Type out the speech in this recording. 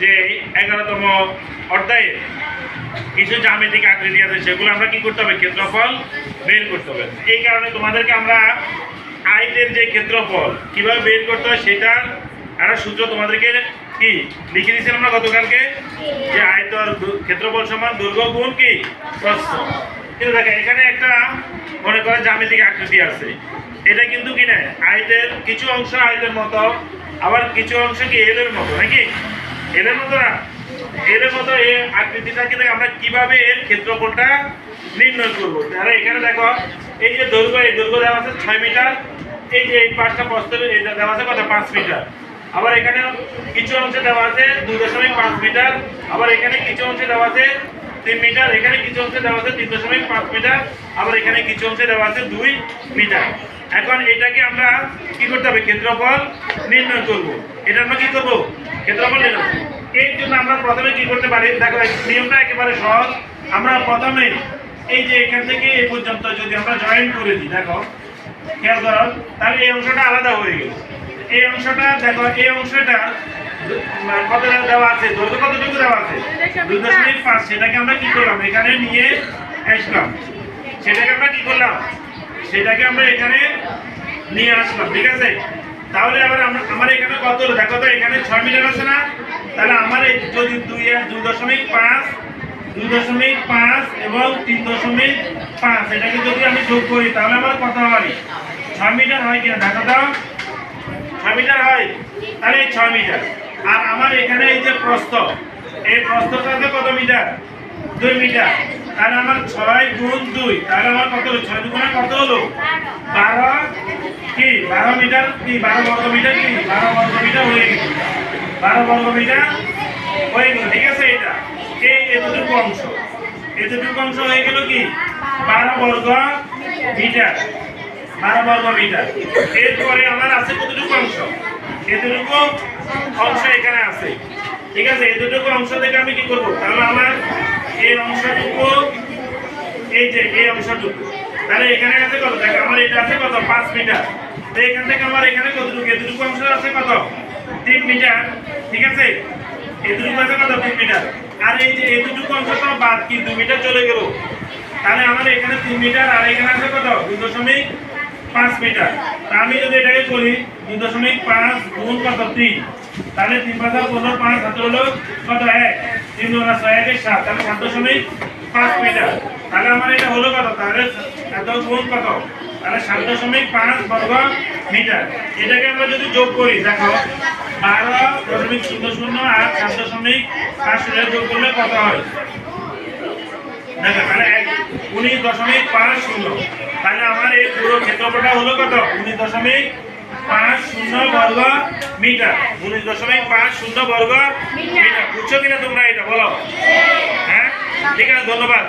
যে 11তম অধ্যায়ে কিছু জ্যামিতিক আকৃতি আছে, সেগুলো আমরা কি করতে হবে, ক্ষেত্রফল বের করতে হবে। এই কারণে তোমাদেরকে আমরা আয়তের যে ক্ষেত্রফল কিভাবে বের করতে হয় সেটা একটা সূত্র তোমাদেরকে কি লিখে দিয়েছিলাম না গতকালকে, যে আয়তর ক্ষেত্রফল সমান দৈর্ঘ্য গুণ কি প্রস্থ। কিন্তু দেখো এখানে একটা মনে করে জ্যামিতিক আকৃতি আছে, এটা কিন্তু কি না আয়তের কিছু অংশ আয়তের মতো, আবার কিছু অংশ কি এলের মতো, নাকি এলের মতো না, এলের মতো এই আকৃতিটাকে আমরা কিভাবে এর ক্ষেত্রফলটা নির্ণয় করবো। তাহলে এখানে দেখো এই যে দৈর্ঘ্য, এই দৈর্ঘ্য দেওয়া আছে 6 মিটার, এই যে এই পাঁচটা প্রস্থের এটা দেওয়া আছে কত 5 মিটার, আবার এখানে কিছু অংশে দেওয়া আছে 2.5 মিটার, আবার এখানে কিছু অংশে দেওয়া আছে 3 মিটার, এখানে কিছু অংশে দেওয়া আছে 3.5 মিটার, আবার এখানে কিছু অংশে দেওয়া আছে 2 মিটার। এখন এটাকে আমরা কি করতে হবে, ক্ষেত্রফল নির্ণয় করব। এটা আমরা কি করব, ক্ষেত্রফল নির্ণয়। এর জন্য আমরা প্রথমে কি করতে পারি, দেখো নিয়মটা একেবারে সহজ। আমরা প্রথমে এই যে এখান থেকে এই পর্যন্ত যদি আমরা জয়েন করে দিই, দেখো খেয়াল করো, তাহলে এই অংশটা আলাদা হয়ে গেল। এই অংশটা দেখো, এই অংশটা কত দেওয়া আছে, দৈর্ঘ্য কতটুকু দেওয়া আছে 2.5, সেটাকে আমরা কি করলাম এখানে নিয়ে আসলাম, সেটাকে আমরা কি করলাম, সেটাকে আমরা এখানে নিয়ে আসলাম, ঠিক আছে। তাহলে আবার আমার এখানে কত হলো দেখো তো, এখানে 6 মিটার আছে না, তাহলে আমার এই যদি 2.5 এবং 3.5 এটাকে যদি আমি যোগ করি তাহলে আমার কত হয়, 6 মিটার হয় কিনা দেখো তো, 6 মিটার হয়। তাহলে এই 6 মিটার, আর আমার এখানে এই যে প্রস্থ, এই প্রস্থটা আছে কত মিটার, 2 মিটার। তাহলে আমার 6 গুণ 2, তাহলে আমার কত হলো, 6 গুণে কত হলো 12 কি 12 মিটার কি 12 বর্গ মিটার কি 12 বর্গ মিটার হয়ে গেল, 12 বর্গ মিটার হয়ে গেল, ঠিক আছে। এটা এই এতটুকু অংশ, এতটুকু অংশ হয়ে গেল কি 12 বর্গ মিটার, 12 বর্গ মিটার। এরপরে আমার আছে কতটুকু অংশ, এতটুকু অংশ এখানে আছে, ঠিক আছে। এতটুকু অংশ থেকে আমি কি করব, তাহলে আমার এই অংশটুকু, এই যে এই অংশটুকু, তাহলে এখানে আছে কত, দেখো আমার এটা আছে কত 5 মিটার, তো এখান থেকে আমার এখানে কতটুকু, এতটুকু অংশ আছে কত 3 মিটার, ঠিক আছে। এতটুকু আছে কত 3 মিটার, আর এই যে এতটুকু অংশ তো বাদ কি 2 মিটার চলে গেল, তাহলে আমার এখানে 3 মিটার, আর এখানে আছে কত 2.5 মিটার। তা আমি যদি এটাকে করি 2.5 গুণ কত 3, তাহলে 3 5 15 5 হাতে হলো কত 1, 3 গুণ 6 1 7, তাহলে 7.5 মিটার। তাহলে আমার এটা হলো কত, তাহলে এত গুণ কত, তাহলে 7.5 বর্গ মিটার। এটাকে আমরা যদি যোগ করি দেখো 12.00 আর 7.5 যোগ করলে কত হয় দেখো, তাহলে 19.50। তাহলে আমার এই পুরো ক্ষেত্রফলটা হলো কত 19.50 বর্গ মিটার, 19.50 বর্গ মিটার। বুঝছো কিনা তোমরা এটা বলো, হ্যাঁ ঠিক আছে, ধন্যবাদ।